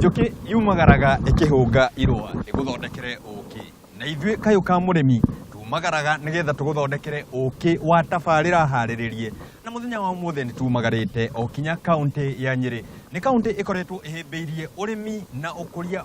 Njuki yumagaraga ikihunga irwa iguthondekere uki na ithuĩ kayũ ka mũrĩmi tumagaraga nigetha tũgũthondekere uki wa tabarĩra harĩrĩrie na mũthenya wa ũmũthĩ nĩ tumagarĩte o kinya kaunti ya Nyeri. Nĩ kaunti ĩkoretwo ĩhĩmbĩirie ũrĩmi na ũkũria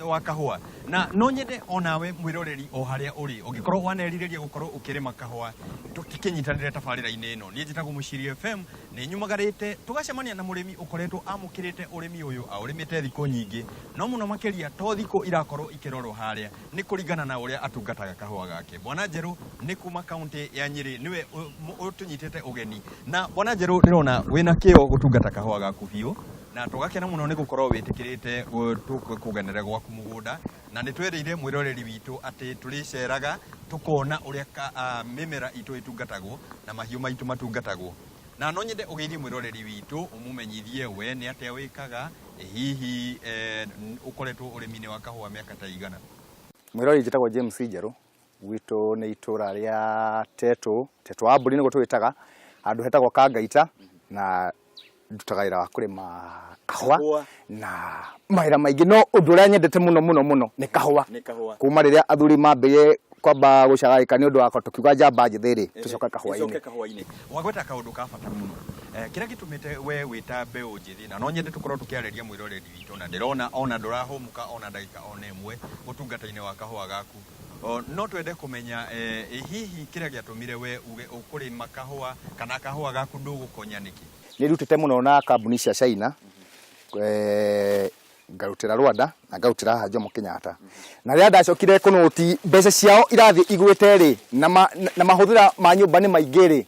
wa kahũa na no nyende onawe mwĩroreri o harĩa ũrĩ ũngĩkorwo wanerirĩria gũkorwo ũkĩrĩma kahũa tũkĩnyitanĩre tabarĩra-inĩ ĩno. Niĩ njĩtagwo Mũcirie FM, nĩ nyumagarĩte tũgacemania na mũrĩmi ũkoretwo amũkĩrĩte ũrĩmi ũyũ aũrĩmĩte thikũ nyingĩ, no mũno makĩria to thikũ irakorwo ikĩrorwo harĩa nĩ kũringana na ũrĩa atungataga kahũa gake. Bwana Njerũ nĩ kuma kaunti ya Nyeri niwe ũtũnyitĩte ũgeni, na Bwana Njerũ ndĩrona wĩna kĩo gũtungata kahũa gaku biũ na tũgakena mũno nĩ gũkorwo wĩtĩkĩrĩte kũgenera gwaku mũgũnda, na nĩ twereire mwĩroreri witũ atĩ tũrĩceraga tũkona ũrĩa mĩmera itũ ĩtungatagwo na mahiũ maitũ matungatagwo. Na no nyende ũgeithie mwĩroreri witũ ũmũmenyithie we nĩ atĩa wĩkaga, hihi ũkoretwo ũrĩmi-inĩ wa kahũa mĩaka ta igana. Mwĩroreri njĩtagwo James Njerũ, gwitũ nĩ itũra rĩa Tetũ wa Mbũri nĩguo twĩtaga, handũ hetagwo Kangaita, na ndutaga wĩra wa kũrĩma kahũa na mawĩra maingĩ, no ũndũ ũrĩa nyendete mũno nĩ kahũa. Kuma rĩrĩa athuri mambĩrĩirie kwamba gũcagaĩka nĩ ũndũ wa tũkiuga njamba njĩthĩ tũcoka kahũa-inĩ. Wagweta kaũndũ ka bata mũno kĩrĩa gĩtũmĩte we wĩta mbeũ njĩthĩ, na no nyende tũkorwo tũkĩarĩria mwĩroreri witũ, na ndĩrona ona ndũrahũmũka ona ndagĩka ona ĩmwe ũtungata-inĩ wa kahũa gaku. No twende kũmenya hihi kĩrĩa gĩatũmire we uge ũkũrĩma kahũa kana kahũa gaku ndũgũkonya nĩkĩ? Nĩ rutĩte mũno na kambuni cia China, ngarutĩra Rwanda na ngarutĩra haha Jomo Kenyatta. Na rĩrĩa ndacokire kũnoti mbeca ciao irathiĩ igwĩte rĩ na mahũthĩra ma nyũmba nĩ maingĩ rĩ,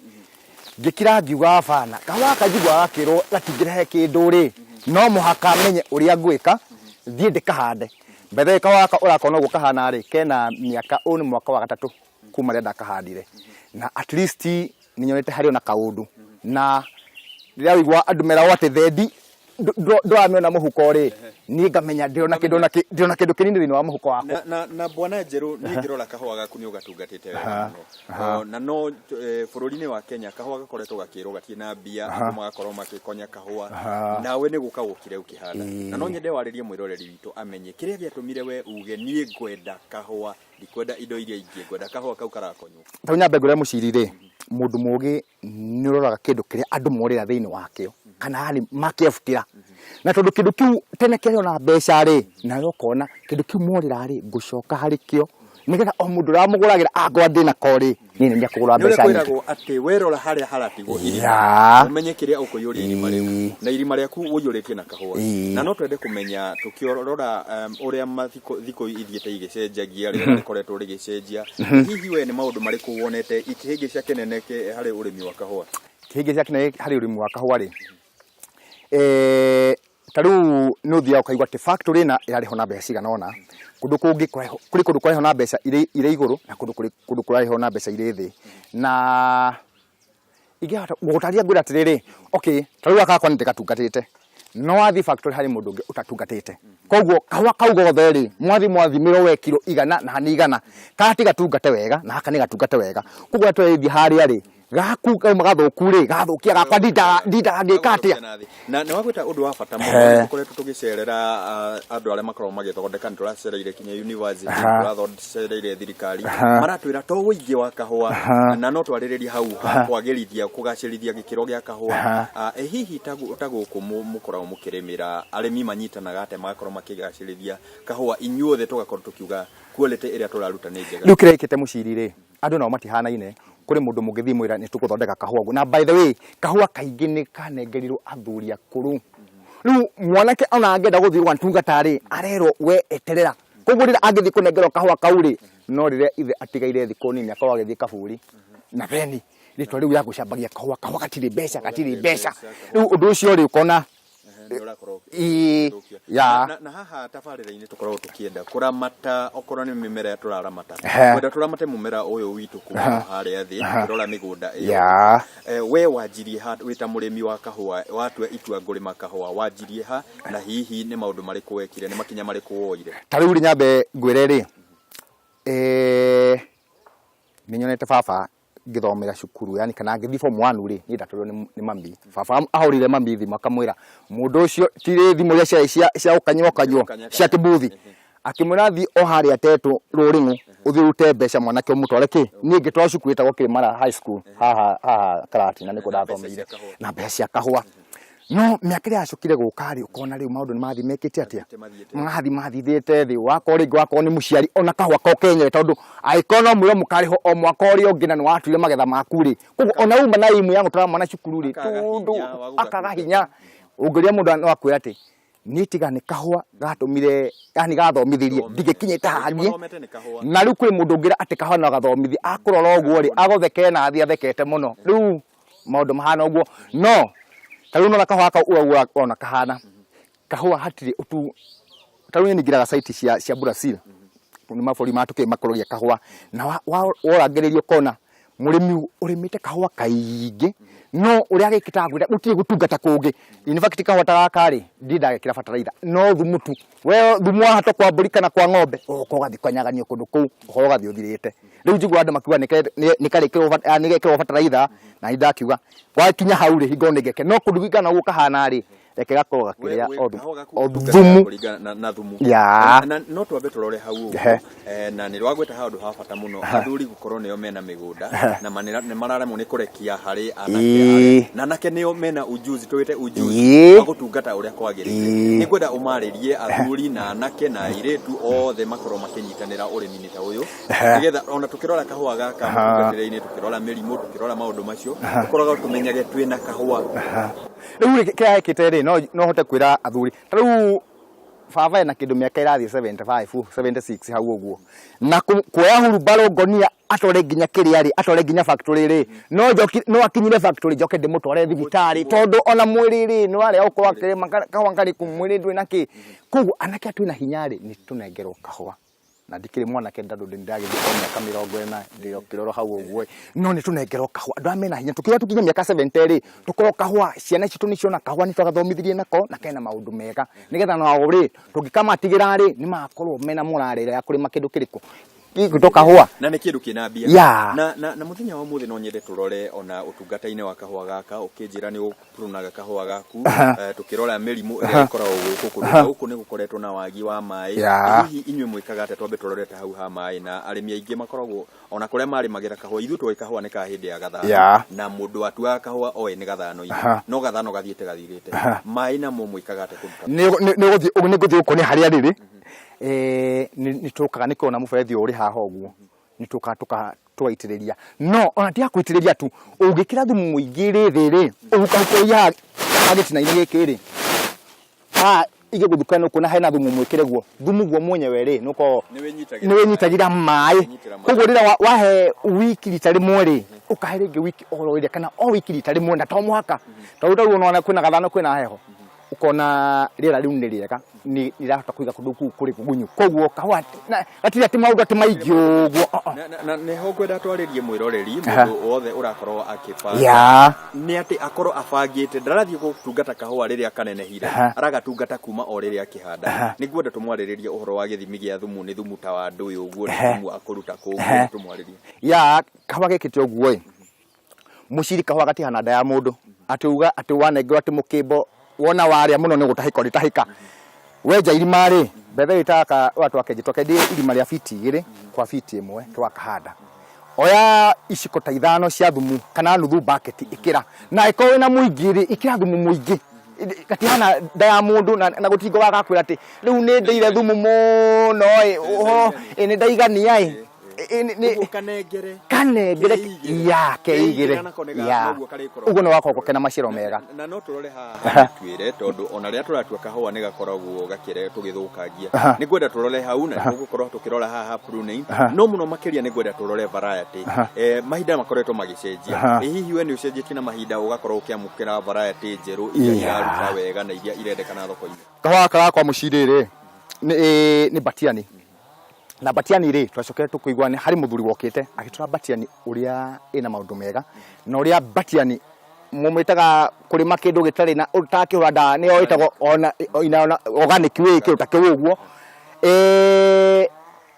ngĩkira ngiuga bana kahũa kanjigua gakĩrwo gatingĩrehe kĩndũ rĩ, no mũhaka menye ũrĩa ngwĩka thiĩ ndĩkahande. Mbere kahũa gaka ũrakona ũguo kahana rĩ, kena mĩaka, ũyũ nĩ mwaka wa gatatũ kuma rĩrĩa ndakahandire, na at least nĩ nyonete harĩ ona kaũndũ. Na rĩrĩa wĩigua andũ meragwo atĩ thendi ndũramĩona mũhuko rĩ, niĩ ngamenya ndĩrona kĩndũ kĩnini thĩinĩ wa mũhuko wakwa. Na Bwana Njerũ, niĩ ngĩrora kahũa gaku nĩ ũgatungatĩte wega mũno, na no bũrũri-inĩ wa Kenya kahũa gakoretwo gakĩrwo gatirĩ na mbia, andũ magakorwo makĩkonya kahũa, nawe nĩ gũka gũkire ũkĩhanda. Na no nyende warĩrie mwĩroreri witũ amenye kĩrĩa gĩatũmire we uge niĩ ngwenda kahũa, ndikwenda indo iria ingĩ, ngwenda kahũa kau karakonywo. Ta nyambe ngũrĩre Mũciri rĩ, mũndũ mũgĩ nĩ ũroraga kĩndũ kĩrĩa andũ morĩra thĩinĩ wakĩo kana harĩ makĩebutĩra, na tondũ kĩndũ kĩu tene kĩarĩ ona mbeca rĩ, nawe ũkona kĩndũ kĩu morĩra rĩ ngũcoka harĩ kĩo nigetha o mũndũ ũramũgũragĩra angwa ndĩna ko rĩ niĩ nĩ kũgũra mbeca nyingĩ. Nĩ kwĩragwo atĩ werora harĩa haratigwo irima ũmenye kĩrĩa ũkũiyũria irima rĩu, na irima rĩaku ũiyũrĩtie na kahũa. Na no twende kũmenya tũkĩrora ũrĩa thikũ ithiĩte igĩcenjagia, rĩrĩa rĩkoretwo rĩgĩcenjia, hihi we nĩ maũndũ marĩkũ wonete ikĩhĩngĩca kĩnene harĩ ũrĩmi wa kahũa? Kĩhĩngĩca kĩnene harĩ ũrĩmi wa kahũa rĩ, ta rĩu nĩ ũthiaga ũkaigua atĩ factory ĩna ĩrarĩho na mbeca cigana ũna, kũndũ kũngĩ kũrĩ kũndũ kũrarĩho na mbeca irĩ igũrũ na kũndũ kũrarĩho na mbeca irĩ thĩ. Na ingĩhota gũgũtarĩria ngwĩra atĩrĩrĩ, okay, ta rĩu gaka gakwa nĩ ndĩgatungatĩte, no wathiĩ factory harĩ mũndũ ũngĩ ũtatungatĩte, koguo kahũa kau gothe rĩ mwathimĩrwo we kiro igana na hanĩ igana, kati gatungate wega na haka nĩ gatungate wega, koguo twathiĩ harĩa rĩ gaku kauma gathũku rĩ gathũkia gakwa nditangĩka atĩa. Na nĩ wagwĩta ũndũ wa bata mũno, tũkoretwo tũgĩcerera andũ arĩa makoragwo magĩthondeka, nĩ tũracereire kinya university, tũracereire thirikari, maratwĩra to ũingĩ wa kahũa, na no twarĩrĩria hau kwagĩrithia kũgacĩrithia gĩkĩro gĩa kahũa. Hihi ta gũkũ mũkoragwo mũkĩrĩmĩra arĩmi manyitanaga atĩ magakorwo makĩgacĩrithia kahũa, inyuothe tũgakorwo tũkiuga quality ĩrĩa tũraruta nĩ njega? Rĩu kĩrĩa gĩkĩte Mũciri rĩ, andũ nao matihanaine, kũrĩ mũndũ mũngĩthiĩ mwĩra nĩ tũgũthondeka kahũa. Na by the way kahũa kaingĩ nĩ kanengerirwo athuri akũrũ. Rĩu mwanake ona angĩenda gũthiĩ gwatungata rĩ arerwo we eterera, koguo rĩrĩa angĩthiĩ kũnengerwo kahũa kau rĩ, no rĩrĩa ithe atigaire thikũ nini akorwo agĩthiĩ kaburi na beni rĩtwa rĩu ya gũcambagia kahũa gatirĩ mbeca. Rĩu ũndũ ũcio rĩ ũkona na haha tabarĩra-inĩ tũkoragwo tũkĩenda kũramata okorwo nĩ mĩmera tũraramata, kwenda tũramate mũmera ũyũ witũ kuma harĩa thĩ tũrora mĩgũnda ĩyo. We wanjirie ha wĩta mũrĩmi wa kahũa, watua itua ngũrĩma kahũa, wanjirie ha na hihi nĩ maũndũ marĩkũ wekire, nĩ makinya marĩkũ woire? Ta rĩu nyambe ngwĩre rĩ, nĩ nyonete baba ngithomera cukuru yani kana ngithi form 1 ri ni ndatorio ni mami baba ahorire mami thimu akamwira mundu ucio tire thimu ya cia ukanywo cia kibuthi akimwira thi o hari atetu ruringu uthirute mbeca mwanake umutware ki ni ngitwa cukuru itagwo Kirimara high school haha Karati na niko ndathomeire na mbeca cia kahua no miaka ya cukire gukari ukona riu maundu ni mathi mekite atia mathithite thi wako ringi wako ni muciari ona kahua ko Kenya tondu aikono muyo mukari ho o mwaka uri ongina ni watuire magetha maku ri kugo ona uma na imu yangu tara mwana cukuru ri tundu akaga hinya ungiria mundu no akwira ati nitiga ni kahua gatumire yani gathomithirie ndigikinyite hangi na riu kwi mundu ngira ati kahua no gathomithi akurora uguo ri agotheke na athi athekete muno riu maundu mahana uguo no taru no kahua ka uwa ona kahana kahua hatire utu taru ni ngira site cia Brazil ni mabori matuke makorogia kahua na worangiririo kona murimi urimite kahua kaingi no uria gikitagwira utie gutungata kungi in fact kahua tarakari ndindagekira fertilizer no thumutu we thumu hato kwa mburi kana kwa ng'ombe ko gathi kwanyaganio kundu kuu ho gathi uthirite riu njigwa andu makiuga nikarikirwo fertilizer na indakiuga wakinya hau ri hingo ngeke no kudugikana guo kahana ri reke gakorwo gakiria o thumu na thumu ya na no twambe turore hau na ni rwagweta handu ha bata muno athuri gukorwo nio mena migunda na manira mararemwo ni kurekia hari anake na nake nio mena ujuzi twite ujuzi wa gutungata uria kwagirire ni gwenda umaririe athuri na anake na iretu othe makorwo makinyitanira urimi-ini ta uyu nigetha ona tukirora kahua gaka mutungatire-ini tukirora mirimu tukirora maundu macio tukoragwo tumenyage twina kahua riu kaya kitere no hote kwira athuri riu baba na kindu miaka irathi 75 76 hau uguo na kuoya hurubaro ngonia atore nginya kiriari atore nginya factory ri no akinyire factory joke ndimutware thibitari tondu ona mwiri ri no aria ukorwa kirima kahua ngari kumwiri ndwi naki kugu anake atwina hinyari ni tunengerwo kahua na ndikire mwana kenda ndu ndagithie miaka 40 ndio kiroro hau uguo no ni tunengerwo kahua andu amena hinya tukira tukinya miaka 70 ri tukorwo kahua ciana citu nicio na kahua ni twagathomithirie nako na kena maundu mega nigetha no ri tungikamatigira ri ni makorwo mena murarire ya kurima kindu kiriku kutoka hua na ni kindu kina bia na muthenya wa muthi no nyende turore ona utungata-ine wa kahua gaka ukinjira ni upurunaga kahua gaku tukirora mirimu ira ikoragwo guku ni gukoretwo na wagi wa mai hihi inywe mwikaga ate twambe turore ta hau ha mai na arimi aingi makoragwo ona kuria mari magira kahua ithu twa kahua ni ka hindi ya gathano na mundu atua kahua oe ni gathano no gathano gathiete gathirite mai na mwikaga ate kuruta ni guthi uko ni haria riri ni tukaga nikona muberethi uri haha uguo ni tukaitiriria no ona tia kuitiriria tu ungikira thumu muingi riri ugukakoya agitina igikiri ige guthukana kuna hena thumu mwikire guo thumu guo mwenyewe ri nuko ni wenyitagira mai kugo rira wahe wiki litari mweri ukaherege wiki oroire kana o wiki litari mwenda to muhaka tawuta unaona kwina gathano kwina heho ukona rira riu ni riega ni irahota kuiga kundu kuri kugunyu koguo kahua atiri ati maundu ati maigi uguo na ne ho kwenda twaririe mwiroreri mundu othe urakorwo akibanga ni ati akorwo abangite ndarathie gutungata kahua riria kanenehire aragatungata kuma o riria akihanda ni gwenda tumwariririe uhoro wa githimi gia thumu ni thumu ta wa nduyu uguo ni thumu akuruta koguo tumwariririe kahua gekite uguo muciri kahua gatihana nda ya mundu atuga ati wanengwa ati mukimbo wona waria muno ni gutahika litahika weja irimari bethe itaka watu akejitoke ndi irima ria fiti igiri kwa fiti imwe twakahanda oya iciko ta ithano cia thumu kana nuthu bucket ikira na ikowe na muingiri ikira thumu muingi gatihana nda ya mundu na gutingo wagakwira ati riu ni ndeire thumu muno ni ndaigania ni kanengere yake igire ugo no wako kena maciro mega na no turore ha twire tondu ona ria turatua kahua ni gakoragwo gakire tugithukangia ni gwenda turore hau na tugukorwo tukirora haha pruning no muno makiria ni gwenda turore variety mahinda makoretwo magicenjia hihi we ni ucenjetie na mahinda ugakorwo ukiamukira variety njeru iria iraruta wega na iria irendekana thoko-ini kahua kara kwa mucirire ni batiani na batiani ri twacokere tukuigwa ni hari muthuri wokite agitura batiani uria ina maundu mega na uria batiani mumitaga kurima kindu gitari na utakihanda ni oitagwo ona organic way ki utakiwe uguo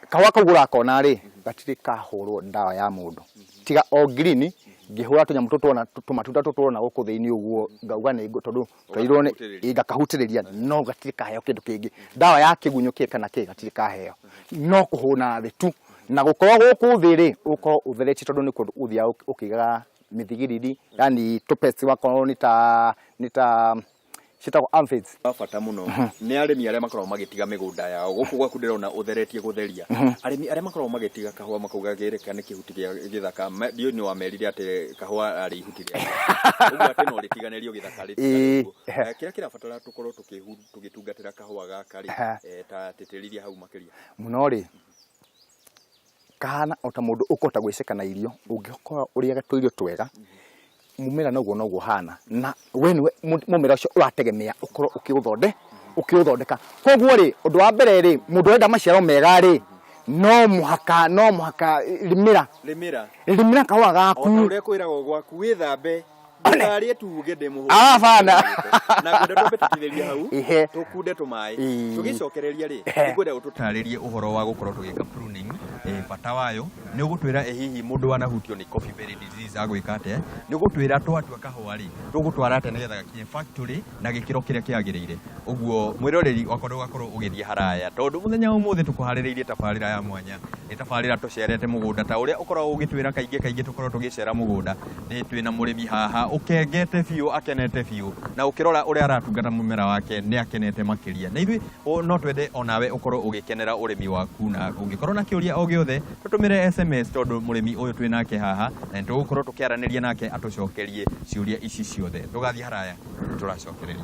kahua kugura kona ri gatire kahoro ndawa ya mundu tiga o green ngihura tunyamu tutona tumatunda tutona guku thiini uguo ngauga ni tondu twairwo ni igakahutiriria no gatire kaheo kindu kingi ndawa ya kigunyo ki kana ki gatire kaheo no kuhuna thi tu na gukorwo guku thiri uko uthereti tondu ni kundu uthia ukigaga mithigiriri yani tupesi wako nita citagwo aphids bata muno ni arimi aria makorwo magitiga migunda yao guku gwaku ndirona utheretie gutheria arimi aria makorwo magitiga kahua makauga gereka ni kihutiria githaka dio ni wamerire ati kahua ari ihutiria ugu ati no ritiganirio githaka ritiganirio kira kirabatara tukorwo tugitungatira kahua gaka ri ta tetiriria hau makiria muno ri kana ota mundu ukota gwiceka na irio ungikora uriaga tuirio twega mumera noguo hana na wenwe mumera ucio urategemea ukorwo ukiuthondeka koguo ri undu wa mbere ri mundu enda maciaro mega ri no muhaka limira kahua gaku uria kwiragwo gwaku withambe Ndari tuge demo bana na kwenda tubetithiria hau tukunde tumai tugicokereria ri ngwenda ututaririe uhoro wa gukorwo tugika pruning bata wayo ni ugutwira hihi mundu wanahutio ni coffee berry disease agwika ate ni ugutwira twatua kahua ri tugutwara ate nigetha gakinye factory na gikiro kiria kiagiriire uguo mwiroreri wakorwo ugithia haraya tondu muthenya umuthi tukuhaririirie tabarira ya mwanya ni tabarira tucerete mugunda ta uria ukorwo ugitwira kaingi tukorwo tugicera mugunda ni twina murimi haha ukengete biu akenete biu na ukirora uria aratungata mumera wake ni akenete makiria na ithui no twende onawe ukorwo ugikenera urimi waku na ungikorwo na kiuria o giothe tutumire SMS tondu murimi uyu twinake haha na tugukorwo tukiaraniria nake atucokerie ciuria ici ciothe tugathie haraya turacokereria